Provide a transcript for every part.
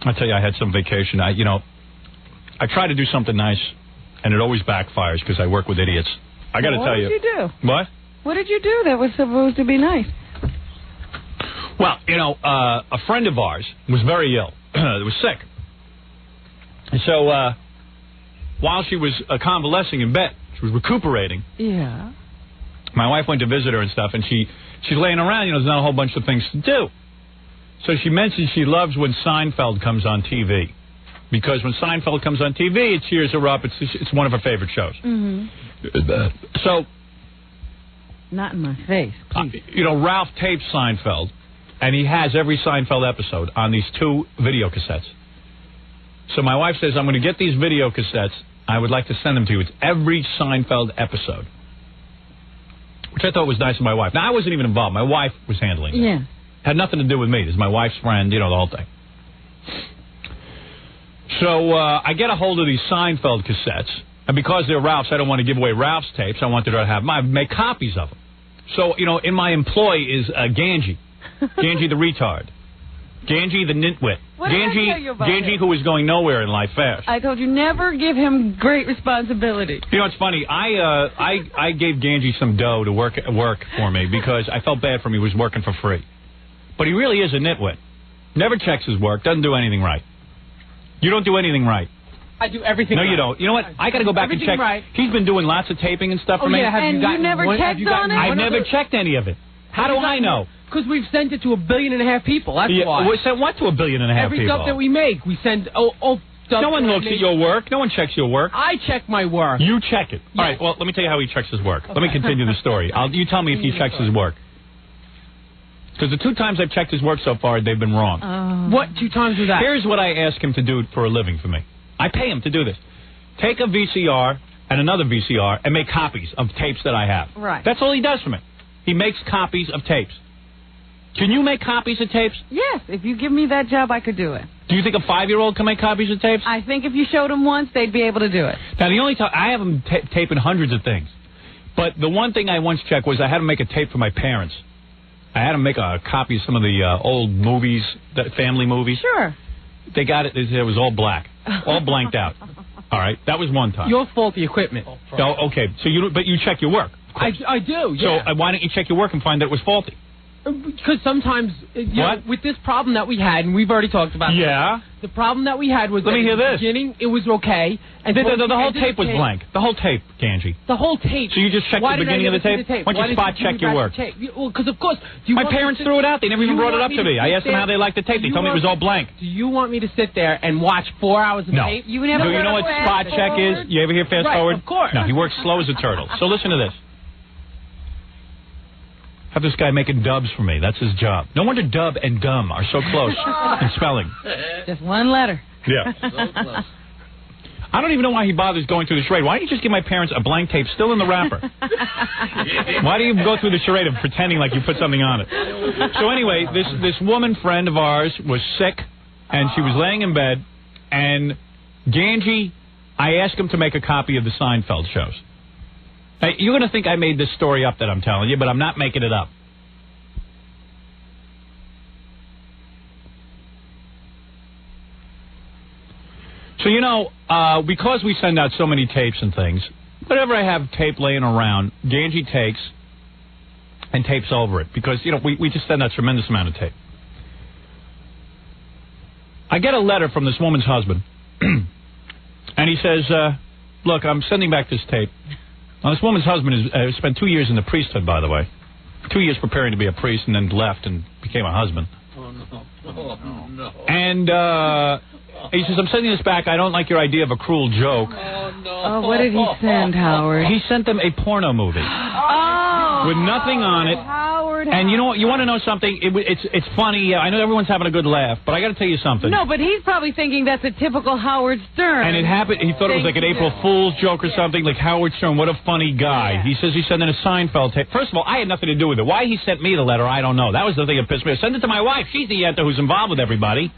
I'll tell you, I had some vacation. I try to do something nice, and it always backfires because I work with idiots. I got to tell you. What did you do? What? What did you do that was supposed to be nice? Well, a friend of ours was very ill. Was sick. And so while she was convalescing in bed, she was recuperating. Yeah. My wife went to visit her and stuff, and she's laying around. There's not a whole bunch of things to do. So she mentioned she loves when Seinfeld comes on TV. Because when Seinfeld comes on TV, it cheers her up. It's one of her favorite shows. Mm-hmm. So... Not in my face, please. Ralph tapes Seinfeld, and he has every Seinfeld episode on these 2 video cassettes. So my wife says, I'm going to get these video cassettes. I would like to send them to you. It's every Seinfeld episode. Which I thought was nice of my wife. Now, I wasn't even involved. My wife was handling it. Yeah. Had nothing to do with me. This is my wife's friend, the whole thing. So I get a hold of these Seinfeld cassettes. And because they're Ralph's, I don't want to give away Ralph's tapes. I wanted her to have mine, make copies of them. So, in my employ is Ganji. Ganji the retard. Ganji the nitwit. What did I tell you about Ganji who is going nowhere in life fast. I told you never give him great responsibility. It's funny. I gave Ganji some dough to work for me because I felt bad for him. He was working for free. But he really is a nitwit. Never checks his work. Doesn't do anything right. You don't do anything right. I do everything right. No, you don't. You know what? I got to go back and check. Right. He's been doing lots of taping and stuff for me. Yeah, and you never checked on it? I've never checked any of it. How do I know? Because we've sent it to 1.5 billion people. That's why. We sent what to 1.5 billion people? Every stuff that we make, we send. No one looks at your work. No one checks your work. I check my work. You check it. Yes. All right. Well, let me tell you how he checks his work. Let me continue the story. You tell me if he checks his work. Because the 2 times I've checked his work so far, they've been wrong. What 2 times was that? Here's what I ask him to do for a living for me. I pay him to do this. Take a VCR and another VCR and make copies of tapes that I have. Right. That's all he does for me. He makes copies of tapes. Can you make copies of tapes? Yes. If you give me that job, I could do it. Do you think a 5-year-old can make copies of tapes? I think if you showed them once, they'd be able to do it. Now, the only time I have them taping hundreds of things. But the one thing I once checked was I had to make a tape for my parents. I had them make a copy of some of the old movies, the family movies. Sure. They got it. It was all black. All blanked out. All right, that was one time. Your faulty equipment. Oh, okay. So but you check your work. I do. Yeah. So why don't you check your work and find that it was faulty? Because sometimes, with this problem that we had, and we've already talked about. Yeah. The problem that we had was Let me hear this. Beginning, it was okay, and the whole tape was blank. The whole tape, Ganji. The whole tape. So you just checked the beginning of the tape? Why don't you spot check your work? Well, because of course. My parents threw it out. They never even brought it up to me. I asked them how they liked the tape. They told me it was all blank. Do you want me to sit there and watch 4 hours of tape? Do you know what spot check is? You ever hear fast forward? Of course. No, he works slow as a turtle. So listen to this. Have this guy making dubs for me. That's his job. No wonder dub and dumb are so close in spelling. Just one letter. Yeah. So close. I don't even know why he bothers going through the charade. Why don't you just give my parents a blank tape still in the wrapper? Why do you go through the charade of pretending like you put something on it? So anyway, this woman friend of ours was sick, and she was laying in bed, and Ganji, I asked him to make a copy of the Seinfeld shows. Hey, you're going to think I made this story up that I'm telling you, but I'm not making it up. So, because we send out so many tapes and things, whenever I have tape laying around, Ganji takes and tapes over it. Because, we just send out a tremendous amount of tape. I get a letter from this woman's husband, and he says, look, I'm sending back this tape. Now, this woman's husband has spent 2 years in the priesthood, by the way. 2 years preparing to be a priest and then left and became a husband. Oh, no. Oh, no. And he says, I'm sending this back. I don't like your idea of a cruel joke. Oh, no. Oh, what did he send, Howard? He sent them a porno movie. Oh! With nothing on it. Howard. And you know what? You want to know something? It's funny. I know everyone's having a good laugh, but I got to tell you something. No, but he's probably thinking that's a typical Howard Stern. And it happened. He thought it was like an April Fool's joke or something, like Howard Stern. What a funny guy. Yeah. He says he sent in a Seinfeld tape. First of all, I had nothing to do with it. Why he sent me the letter, I don't know. That was the thing that pissed me off. Send it to my wife. She's the yenta who's involved with everybody.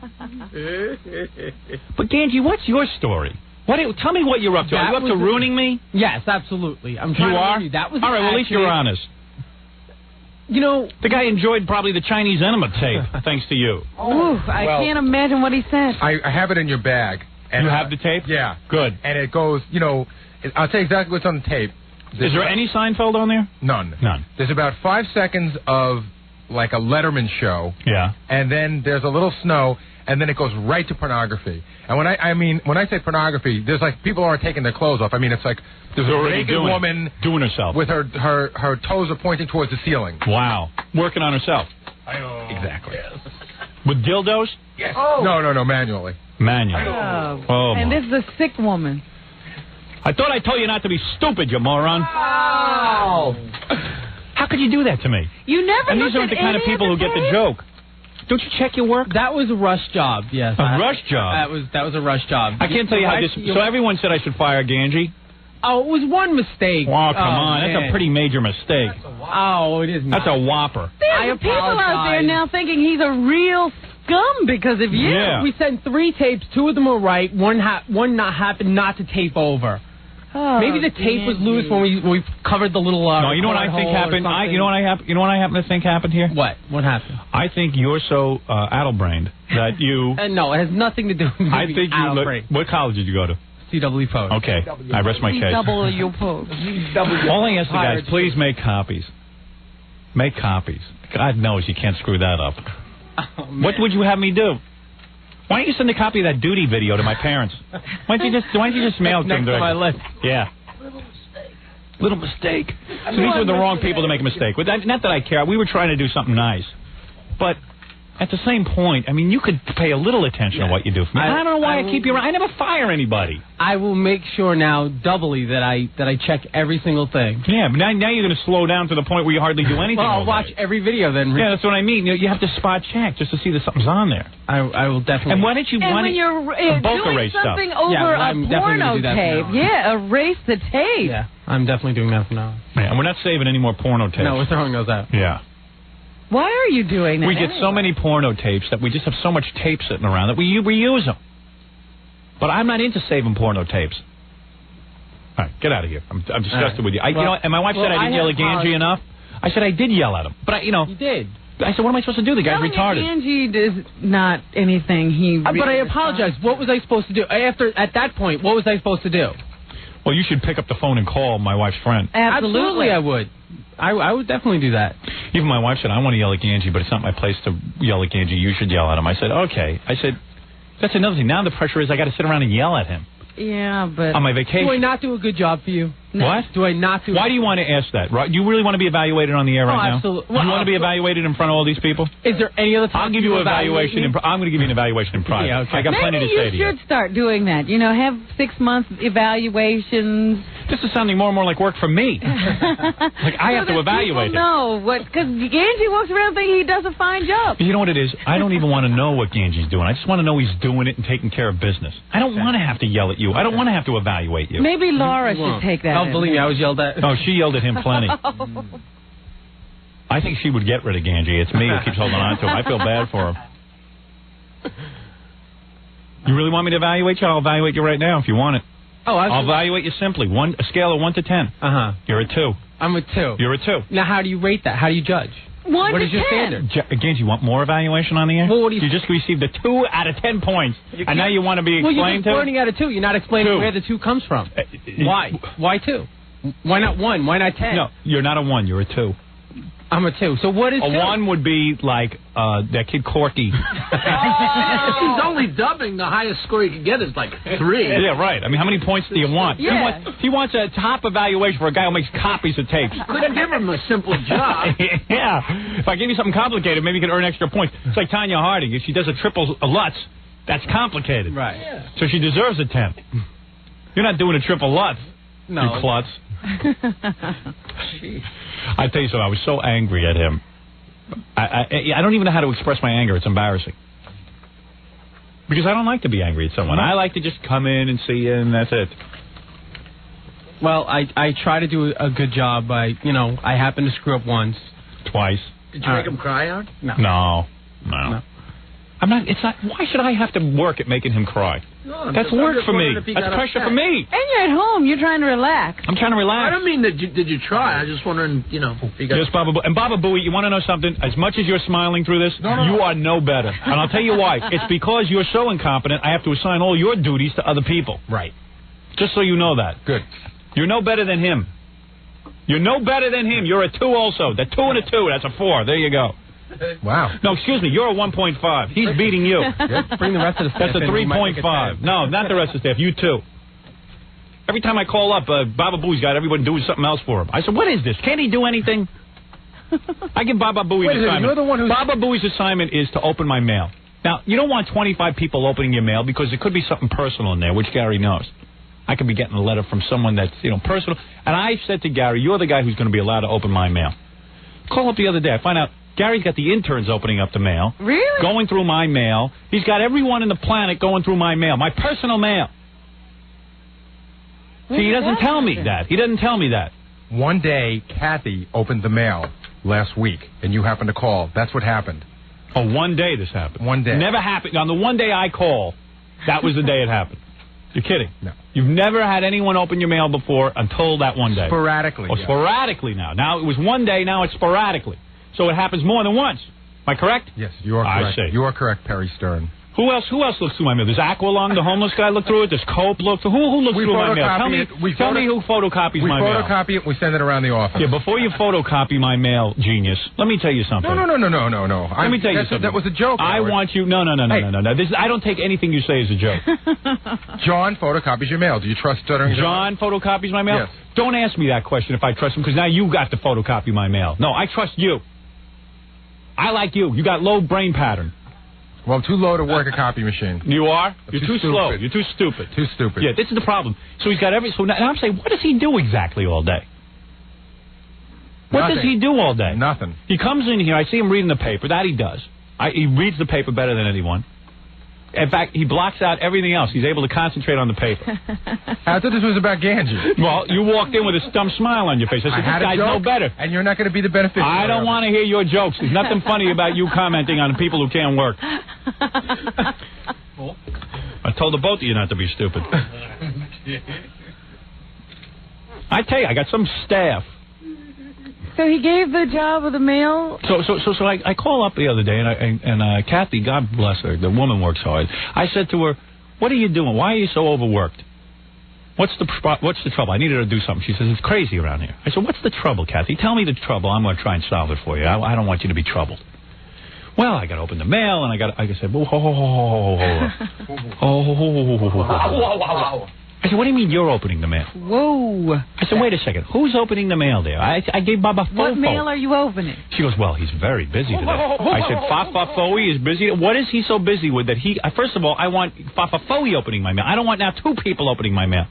But Ganji, what's your story? Tell me what you're up to. Are you up to ruining me? Yes, absolutely. I'm trying to ruin you. That was all right. Well, at least you're honest. You know, The guy enjoyed probably the Chinese enema tape, thanks to you. Ooh, I can't imagine what he said. I have it in your bag. And You have the tape? Yeah. Good. And it goes, I'll tell you exactly what's on the tape. Is there any Seinfeld on there? None. None. There's about 5 seconds of, like, a Letterman show. Yeah. And then there's a little snow, and then it goes right to pornography. And when I say pornography, there's like people aren't taking their clothes off. I mean, it's like there's a naked woman doing herself with her toes are pointing towards the ceiling. Wow. Working on herself. Exactly. Yes. With dildos? Yes. Oh. No, manually. Manually. Oh, and this is a sick woman. I thought I told you not to be stupid, you moron. wow. How could you do that to me? You never. And these aren't the kind of people who get the joke. Don't you check your work? That was a rush job, yes. A rush job? That was a rush job. I can't tell you how this... So everyone said I should fire Ganji? Oh, it was one mistake. Oh, come on. Man. That's a pretty major mistake. Oh, it is not. That's a whopper. There's people out there now thinking he's a real scum because of you. Yeah. We sent 3 tapes. 2 of them were right. One happened not to tape over. Oh, Maybe the tape was loose when we covered the little. No, you know what I think happened. You know what I happen to think happened here. What? What happened? I think you're so addle-brained that you. No, it has nothing to do with I think you. What college did you go to? CW Post. Okay, I rest my case. CW Post. All I ask the guys, please make copies. Make copies. God knows you can't screw that up. Oh, what would you have me do? Why don't you send a copy of that duty video to my parents? Why don't you just mail it to them? Next to my list. Yeah. Little mistake. So these were the wrong people to make a mistake. Not that I care. We were trying to do something nice. But at the same point, I mean, you could pay a little attention to what you do for me. I don't know why I keep you around. I never fire anybody. I will make sure now, doubly, that I check every single thing. Yeah, but now you're going to slow down to the point where you hardly do anything. Well, I'll watch every video then. Yeah, that's what I mean. You have to spot check just to see that something's on there. I will definitely. And why don't you? And when you're doing something over a porno tape, erase the tape. Yeah, I'm definitely doing that from now on. Yeah, and we're not saving any more porno tapes. No, we're throwing those out. Yeah. Why are you doing that? We get so many porno tapes that we just have so much tape sitting around that we reuse them. But I'm not into saving porno tapes. All right, get out of here. I'm disgusted with you. And my wife said I didn't yell at Ganji enough. I said I did yell at him, but You did. I said, what am I supposed to do? The guy's retarded. Ganji is not anything he. But I apologize. What was I supposed to do? At that point, what was I supposed to do? Well, you should pick up the phone and call my wife's friend. Absolutely, I would. I would definitely do that. Even my wife said, I want to yell at Ganji, but it's not my place to yell at Ganji. You should yell at him. I said, okay. I said, that's another thing. Now the pressure is I got to sit around and yell at him. Yeah, but... On my vacation. Do I not do a good job for you? No. What? Do I not do... Why do you want to ask that? Right? Do you really want to be evaluated on the air right now? Absolutely. Do you want to be evaluated in front of all these people? Is there any other time I'll give you an evaluation. I'm going to give you an evaluation in private. Yeah, okay. I got plenty to say to you. Maybe you should start doing that. Have 6 months evaluations. This is sounding more and more like work for me. Like I have to evaluate him. No, because Ganji walks around thinking he does a fine job. You know what it is? I don't even want to know what Ganji's doing. I just want to know he's doing it and taking care of business. I don't want to have to yell at you. I don't want to have to evaluate you. Maybe Laura should take that. Oh, believe me, I was yelled at. Oh, she yelled at him plenty. I think she would get rid of Ganji. It's me who keeps holding on to him. I feel bad for him. You really want me to evaluate you? I'll evaluate you right now if you want it. Oh, I'll evaluate you simply. A scale of 1 to 10. Uh-huh. You're a 2. I'm a 2. You're a 2. Now, how do you rate that? How do you judge? 1 what to is your 10. standard? Ganji, you want more evaluation on the air? Well, what do you just received a 2 out of 10 points, and now you want to be explained well, you're just pointing at a 2. You're not explaining 2. where the 2 comes from. Why? Why 2? Why not 1? Why not 10? No, you're not a 1. You're a 2. I'm a 2. So what is a 2? 1 would be like that kid Corky. He's only dubbing. The highest score you can get is like 3. Yeah, right. I mean, how many points do you want? Yeah. He wants a top evaluation for a guy who makes copies of tapes. Couldn't give him a simple job. Yeah. If I give you something complicated, maybe you could earn extra points. It's like Tanya Harding. If she does a triple Lutz, that's complicated. Right. Yeah. So she deserves a 10. You're not doing a triple Lutz. No. You klutz. I tell you something, I was so angry at him. I don't even know how to express my anger. It's embarrassing. Because I don't like to be angry at someone. I like to just come in and see you, and that's it. Well, I try to do a good job. I happen to screw up once. Twice. Did you make him cry out? No. No. I'm not. It's not. Why should I have to work at making him cry? No, that's work for me. That's pressure for me. And you're at home. You're trying to relax. I'm trying to relax. I don't mean that. Did you try? I was just wondering. You know. Just Baba Booey. And Baba Booey, you want to know something? As much as you're smiling through this, you are no better. And I'll tell you why. It's because you're so incompetent. I have to assign all your duties to other people. Right. Just so you know that. Good. You're no better than him. You're no better than him. You're a 2 also. The 2 and a 2. That's a 4. There you go. Wow. No, excuse me. You're a 1.5. He's beating you. Bring the rest of the staff. That's a 3.5. No, not the rest of the staff. You 2. Every time I call up, Baba Booey's got everybody doing something else for him. I said, what is this? Can't he do anything? I give Baba Booey's assignment. You're the one who's... Baba Booey's assignment is to open my mail. Now, you don't want 25 people opening your mail because there could be something personal in there, which Gary knows. I could be getting a letter from someone that's, personal. And I said to Gary, you're the guy who's going to be allowed to open my mail. Call up the other day. I find out Gary's got the interns opening up the mail. Really? Going through my mail. He's got everyone in the planet going through my mail. My personal mail. See, he doesn't tell me that. He doesn't tell me that. One day, Kathy opened the mail last week, and you happened to call. That's what happened. Oh, one day this happened. One day. Never happened. On the one day I call, that was the day it happened. You're kidding. No. You've never had anyone open your mail before until that one day. Sporadically. Oh, sporadically now. Now it was one day, now it's sporadically. So it happens more than once. Am I correct? Yes, you are correct. I see. You are correct, Perry Stern. Who else looks through my mail? Does Aqualung, the homeless guy, look through it? Does Cope look through? Who looks through my mail? Tell me who photocopies my mail. We photocopy it. We send it around the office. Yeah, before you photocopy my mail, genius, let me tell you something. No. Let me tell you something. That was a joke. I want you. No. I don't take anything you say as a joke. John photocopies your mail. Do you trust Stuttering John photocopies my mail? Yes. Don't ask me that question if I trust him, because now you got to photocopy my mail. No, I trust you. I like you. You got low brain pattern. Well, I'm too low to work a copy machine. You are? You're too slow. You're too stupid. Too stupid. Yeah, this is the problem. So he's got So now I'm saying, what does he do exactly all day? What does he do all day? Nothing. He comes in here. I see him reading the paper. That he does. He reads the paper better than anyone. In fact, he blocks out everything else. He's able to concentrate on the paper. I thought this was about Ganji. Well, you walked in with a dumb smile on your face. I said, this guy's no better. And you're not going to be the beneficiary. I don't want to hear your jokes. There's nothing funny about you commenting on people who can't work. I told the both of you not to be stupid. I tell you, I got some staff. So he gave the job of the mail? So I call up the other day, and Kathy, God bless her, the woman works hard. I said to her, what are you doing? Why are you so overworked? What's the trouble? I needed her to do something. She says, it's crazy around here. I said, what's the trouble, Kathy? Tell me the trouble. I'm going to try and solve it for you. I don't want you to be troubled. Well, I got to open the mail, and I said, whoa, I said, what do you mean you're opening the mail? Whoa. I said, wait a second. Who's opening the mail there? I gave Baba Fofo. What mail are you opening? She goes, well, he's very busy today. I said, Fafafoe is busy. What is he so busy with that he... First of all, I want Fafafoe opening my mail. I don't want now 2 people opening my mail.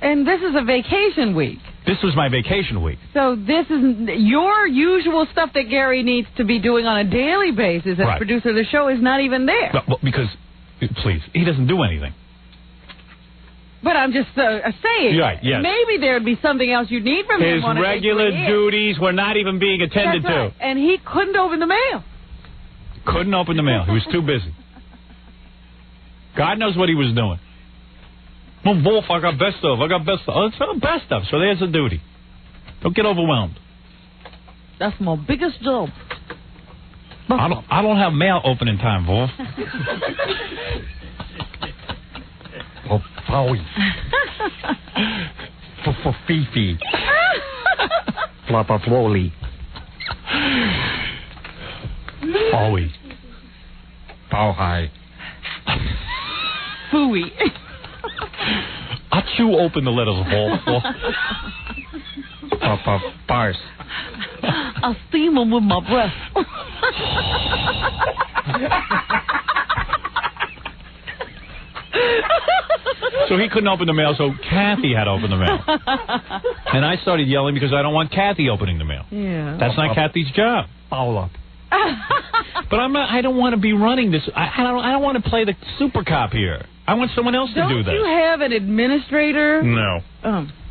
And this is a vacation week. This was my vacation week. So this is your usual stuff that Gary needs to be doing on a daily basis as producer of the show is not even there. Well, because, please, he doesn't do anything. But I'm just saying, right, yes. Maybe there would be something else you need from him. His regular duties were not even being attended to. And he couldn't open the mail. Couldn't open the mail. He was too busy. God knows what he was doing. Well, Wolf, I got best of. Oh, it's not best of, so there's a duty. Don't get overwhelmed. That's my biggest job. I don't have mail opening time, Wolf. Oh, Bowie. For Fifi. Floppa Flowly. Bowie. Bow high. Fooey. I'll chew open the letters, Wolf. Papa Bars. I'll steam them with my breath. So he couldn't open the mail, so Kathy had to open the mail. And I started yelling because I don't want Kathy opening the mail. Yeah. That's not Kathy's job. Foul up. But I don't want to be running this. I don't want to play the super cop here. I want someone else to do this. Don't you have an administrator? No.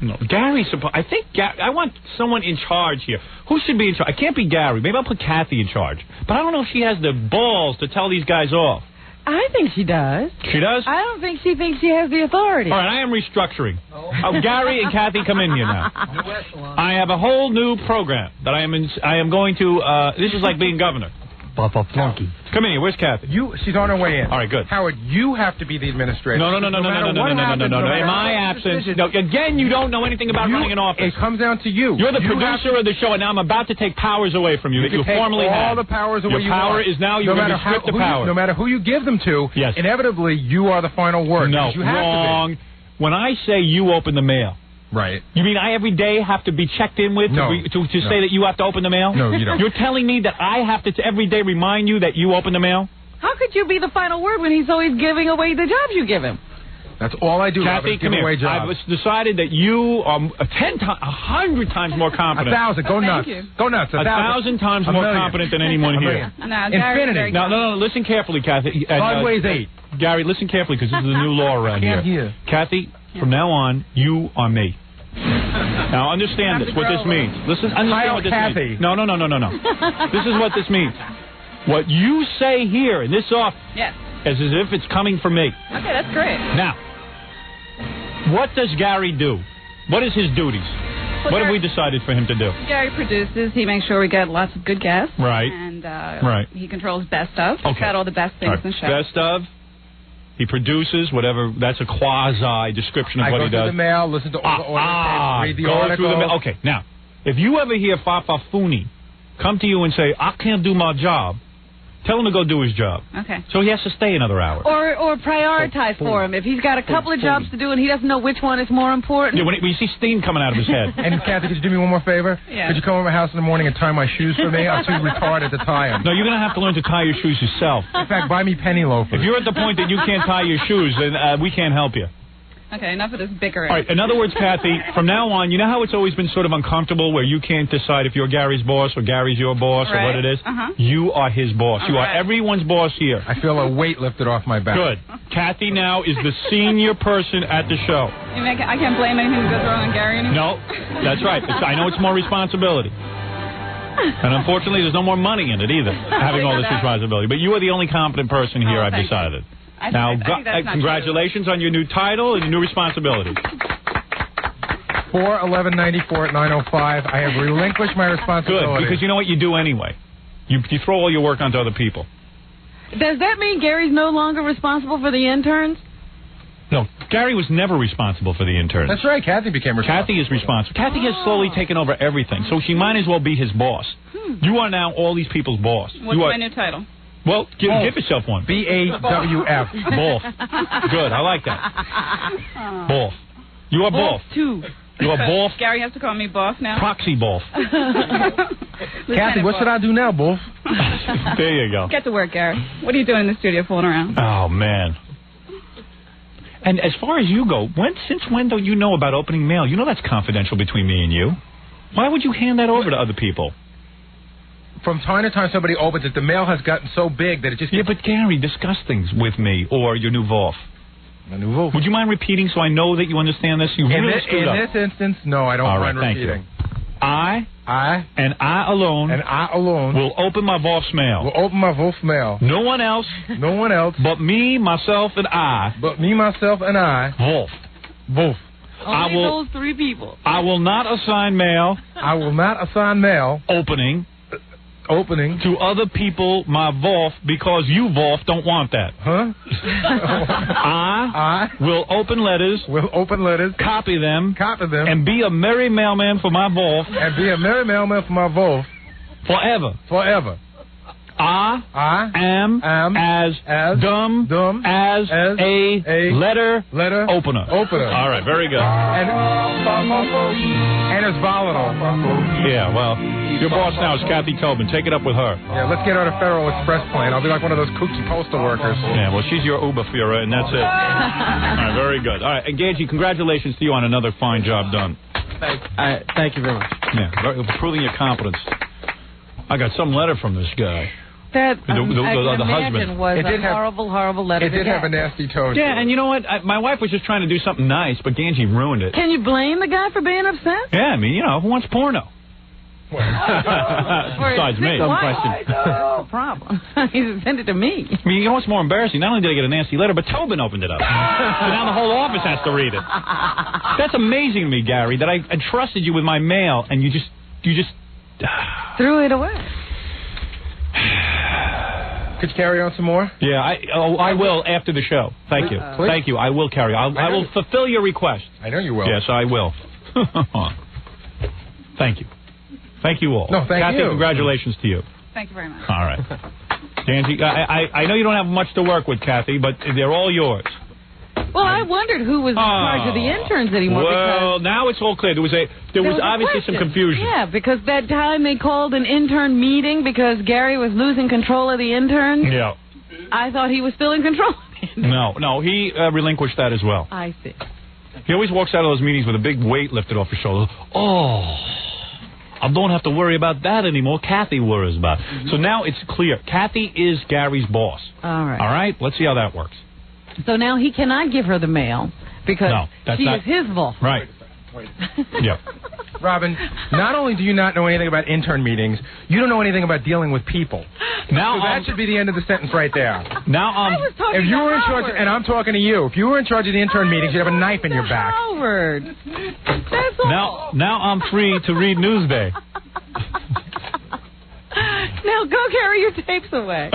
No. Gary's supposed... I want someone in charge here. Who should be in charge? I can't be Gary. Maybe I'll put Kathy in charge. But I don't know if she has the balls to tell these guys off. I think she does. She does? I don't think she thinks she has the authority. All right, I am restructuring. Gary and Kathy, come in here now. I have a whole new program that I am going to... this is like being governor. Papa Flunky. Come in here. Where's Kathy? She's on her way in. All right, good. Howard, you have to be the administrator. No. In my absence. No, again, you don't know anything about running an office. It comes down to you. You're the producer of the show, and now I'm about to take powers away from you that you formerly had. all the powers away. Your power is now you're going to restrict the power. No matter who you give them to, inevitably you are the final word. No, wrong. When I say you open the mail. Right. You mean I every day have to be checked in with to say that you have to open the mail? No, you don't. You're telling me that I have to every day remind you that you open the mail? How could you be the final word when he's always giving away the jobs you give him? That's all I do. Kathy, come here. I've decided that you are 100 times more competent. 1,000. Go nuts. Go nuts. 1,000 times more competent than anyone here. Infinity. No. Listen carefully, Kathy. 5 ways 8. Gary, listen carefully because this is a new law around here. I can't hear. Kathy, from now on, you are me. Now understand this. What this means. Listen. Understand what this means. No. This is what this means. What you say here in this office is as if it's coming from me. Okay, that's great. Now, what does Gary do? What is his duties? Well, what have we decided for him to do? Gary produces. He makes sure we get lots of good guests. Right. And he controls best of. He's got all the best things in the show. Best of. He produces whatever. That's a quasi description of what he does. I go through the mail, listen to all the order tapes, read the article. Okay, now, if you ever hear Fafa Funi come to you and say, I can't do my job, tell him to go do his job. Okay. So he has to stay another hour. Or prioritize for him. If he's got a couple of jobs to do and he doesn't know which one is more important. Yeah, when you see steam coming out of his head. And Kathy, could you do me one more favor? Yeah. Could you come over to my house in the morning and tie my shoes for me? I'm too retarded to tie them. No, you're going to have to learn to tie your shoes yourself. In fact, buy me penny loafers. If you're at the point that you can't tie your shoes, then we can't help you. Okay, enough of this bickering. All right, in other words, Kathy, from now on, you know how it's always been sort of uncomfortable where you can't decide if you're Gary's boss or Gary's your boss or what it is? You are his boss. You are everyone's boss here. I feel a weight lifted off my back. Good. Kathy now is the senior person at the show. You mean I can't blame anything that goes wrong on Gary anymore? No, that's right. I know it's more responsibility. And unfortunately, there's no more money in it either, having all this responsibility. But you are the only competent person here, I've decided. Now, congratulations on your new title and your new responsibility. 4/11/94 at 9:05. I have relinquished my responsibility. Good, because you know what you do anyway. You throw all your work onto other people. Does that mean Gary's no longer responsible for the interns? No, Gary was never responsible for the interns. That's right. Kathy became responsible. Kathy is responsible. Kathy has slowly taken over everything, so she might as well be his boss. You are now all these people's boss. What's my new title? Well, give yourself one. BAWF. Both. Good, I like that. Both. You are both. Too. You are both. Gary has to call me boss now? Proxy both. Kathy, what should I do now, both? There you go. Get to work, Gary. What are you doing in the studio fooling around? Oh, man. And as far as you go, since when don't you know about opening mail? You know that's confidential between me and you. Why would you hand that over to other people? From time to time, somebody opens it. The mail has gotten so big that it just... Yeah, but Gary, discuss things with me or your new Wolf. My new Wolf. Would you mind repeating so I know that you understand this? You really screwed up. In this instance, no, I don't mind repeating. I and I alone will open my Wolf's mail. Will open my Wolf's mail. No one else. No one else. But me, myself, and I. But me, myself, and I. Wolf. Wolf. Only those three people. I will not assign mail. I will not assign mail. Opening to other people my Wolf because you Wolf don't want that. Huh? I will open letters. Will open letters. Copy them. And be a merry mailman for my Wolf. And be a merry mailman for my Wolf. Forever. I am as dumb as a letter opener. All right, very good. And it's volatile. Yeah, well, your boss now is Kathy Tobin. Take it up with her. Yeah, let's get on a Federal Express plane. I'll be like one of those kooky postal workers. Yeah, well, she's your Uber Führer, and that's it. All right, very good. All right, and Ganji, congratulations to you on another fine job done. Thank you very much. Yeah, proving your competence. I got some letter from this guy. That the husband. Was a horrible, horrible letter. It did have a nasty tone. Yeah, and you know what? My wife was just trying to do something nice, but Ganji ruined it. Can you blame the guy for being upset? Yeah, I mean, you know, who wants porno? Besides me. Dumb question. No problem. He sent it to me. I mean, you know what's more embarrassing? Not only did I get a nasty letter, but Tobin opened it up. So now the whole office has to read it. That's amazing to me, Gary, that I entrusted you with my mail, and you just threw it away. Could you carry on some more? Yeah, I will after the show. Thank you. Thank you. I will carry on. I will fulfill your request. I know you will. Yes, I will. Thank you. Thank you all. No, thank Kathy, you. Congratulations to you. Thank you very much. All right. Ganji, I know you don't have much to work with, Kathy, but they're all yours. Well, I wondered who was in charge of the interns anymore. Well, now it's all clear. There was obviously some confusion. Yeah, because that time they called an intern meeting because Gary was losing control of the interns. Yeah. I thought he was still in control. No, he relinquished that as well. I see. He always walks out of those meetings with a big weight lifted off his shoulders. Oh, I don't have to worry about that anymore. Kathy worries about it. So now it's clear. Kathy is Gary's boss. All right. All right? Let's see how that works. So now he cannot give her the mail because she is his boss. Right. Yeah. Robin, not only do you not know anything about intern meetings, you don't know anything about dealing with people. Now so that should be the end of the sentence right there. Now, if you were in charge, and I'm talking to you, if you were in charge of the intern meetings, you'd have a knife in your back. Howard. That's all. Now I'm free to read Newsday. Now go carry your tapes away.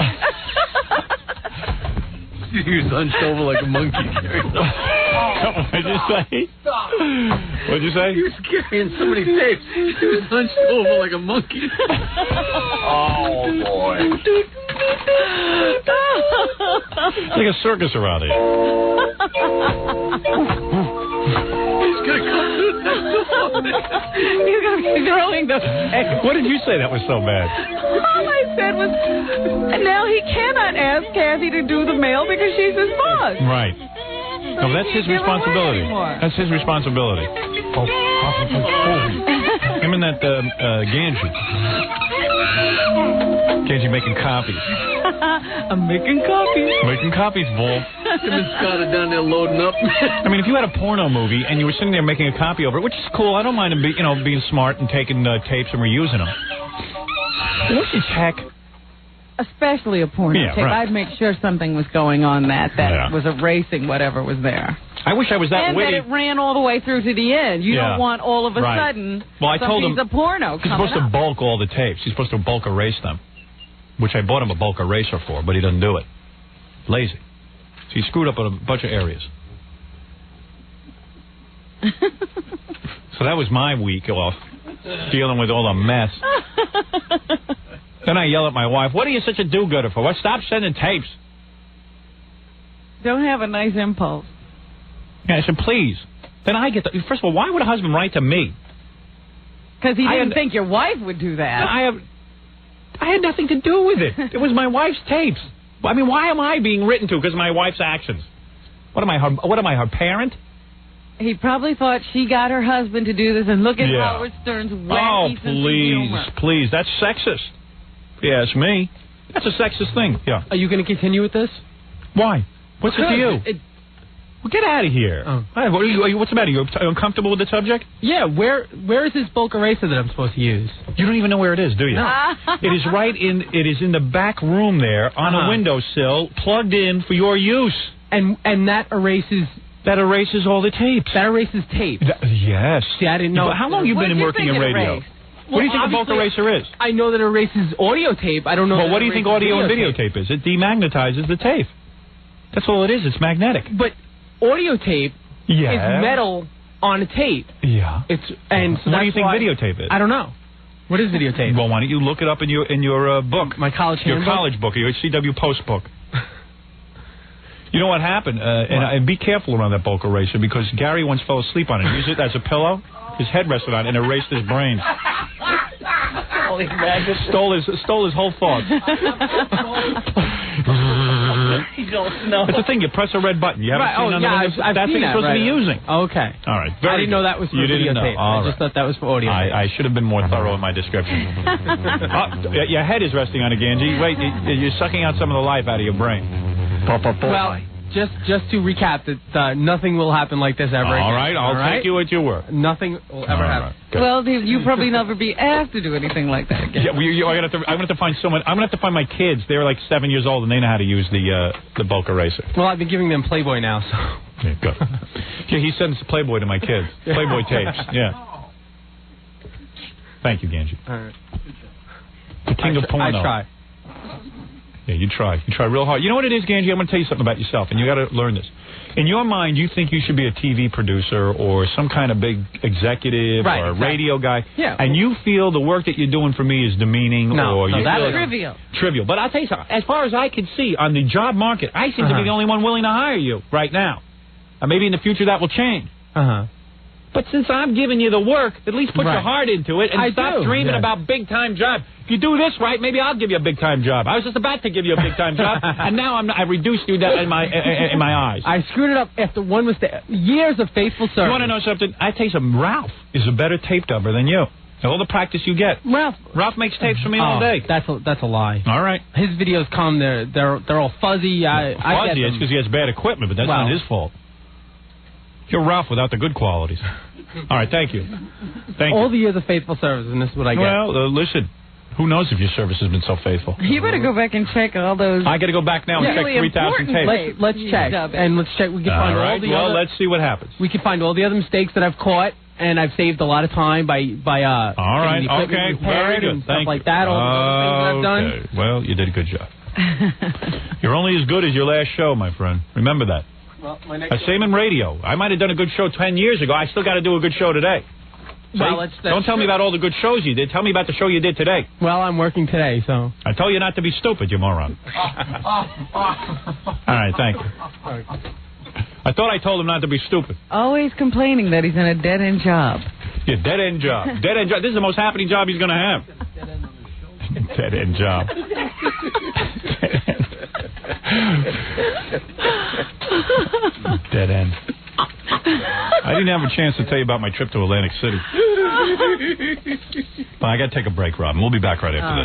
He was hunched over like a monkey. What'd you say? What'd you say? He was carrying so many tapes. He was hunched over like a monkey. Oh, boy. It's like a circus around here. He's going to come to the next one. He's going to be throwing the tapes. What did you say that was so bad? All I said was, now he cannot ask Kathy to do the mail because she's his boss. Right. So No, that's his responsibility. That's his responsibility. Him and that Ganji. Ganji making copies. I'm making copies. Making copies, Bull. Him and Scott are down there loading up. I mean, if you had a porno movie and you were sitting there making a copy over it, which is cool, I don't mind him being smart and taking tapes and reusing them. What the heck? Especially a porno tape. Right. I'd make sure something was going on that was erasing whatever was there. I wish I was that witty. And that it ran all the way through to the end. You don't want all of a sudden I told him a porno he's supposed to bulk all the tapes. He's supposed to bulk erase them, which I bought him a bulk eraser for, but he doesn't do it. Lazy. So he screwed up in a bunch of areas. So that was my week off, dealing with all the mess. Then I yell at my wife, what are you such a do-gooder for? What? Stop sending tapes. Don't have a nice impulse. Yeah, I said, please. Then I get first of all, why would a husband write to me? Because he didn't think your wife would do that. I had nothing to do with it. It was my wife's tapes. I mean, why am I being written to because of my wife's actions? What am I, her parent? He probably thought she got her husband to do this, and look at Howard Stern's wacky sense of humor. Please, that's sexist. Yeah, it's me. That's a sexist thing. Yeah. Are you going to continue with this? Why? What's it to you? Well, get out of here. Oh. What's the matter? Are you uncomfortable with the subject? Yeah, where is this bulk eraser that I'm supposed to use? You don't even know where it is, do you? No. It is it is in the back room there on a windowsill, plugged in for your use. And that erases... That erases all the tapes. That erases tapes. Yes. See, I didn't know. How long have you been working in radio? What do you think a bulk eraser is? I know that it erases audio tape. I don't know. Well, what do you think audio and videotape is? It demagnetizes the tape. That's all it is. It's magnetic. But audio tape is metal on a tape. Yeah. So what do you think videotape is? I don't know. What is videotape? Well, why don't you look it up in your book? My college handbook? Your college book, your CW Post book. You know what happened? And be careful around that bulk eraser because Gary once fell asleep on it. He used it as a pillow. His head rested on it and erased his brain. Stole his whole thoughts. It's a thing. You press a red button. You haven't seen none of those? I've That's what seen you're supposed to be using. Okay. All right. I didn't know that was for videotape. I just thought that was for audio. I should have been more thorough in my description. Your head is resting on it, Ganji. Wait, you're sucking out some of the life out of your brain. Well, just to recap, that nothing will happen like this ever again. All right, I'll take you at your word. Nothing will ever happen. Good. Well, you probably never be asked to do anything like that again. Yeah, I'm gonna have to find someone. I'm gonna have to find my kids. They're like 7 years old and they know how to use the bulk eraser. Well, I've been giving them Playboy now, so. Yeah, good. Yeah, he sends Playboy to my kids. Playboy tapes. Yeah. Thank you, Ganji. All right. The king of porno. I try. Yeah, you try. You try real hard. You know what it is, Ganji? I'm going to tell you something about yourself, and you got to learn this. In your mind, you think you should be a TV producer or some kind of big executive or a radio guy, and you feel the work that you're doing for me is demeaning or you that's feel trivial. Trivial. But I'll tell you something. As far as I can see on the job market, I seem to be the only one willing to hire you right now. And maybe in the future that will change. But since I'm giving you the work, at least put your heart into it and stop dreaming about big-time jobs. If you do this right, maybe I'll give you a big-time job. I was just about to give you a big-time job, and now I reduced you in my eyes. I screwed it up after one mistake. Years of faithful service. You want to know something? I tell you something. Ralph is a better tape dubber than you. All the practice you get. Ralph makes tapes for me all day. That's a lie. All right. His videos come, they're all fuzzy. Fuzzy? It's because he has bad equipment, but that's not his fault. You're Ralph without the good qualities. All right, thank you. All the years of faithful service, and this is what I get. Well, listen, who knows if your service has been so faithful? You better go back and check all those. I got to go back now and check 3,000 tapes. Let's check, and let's check. We can find all the other. Let's see what happens. We can find all the other mistakes that I've caught, and I've saved a lot of time by all right, okay, very good, and stuff like that. All the other things I've done. Well, you did a good job. You're only as good as your last show, my friend. Remember that. Well, same in radio. I might have done a good show 10 years ago. I still got to do a good show today. Well, don't tell me about all the good shows you did. Tell me about the show you did today. Well, I'm working today, so. I told you not to be stupid, you moron. All right, thank you. I thought I told him not to be stupid. Always complaining that he's in a dead-end job. Yeah, dead-end job. Dead-end job. This is the most happening job he's going to have. Dead-end job. Dead end. I didn't have a chance to tell you about my trip to Atlantic City. But I got to take a break, Robin. We'll be back right after this.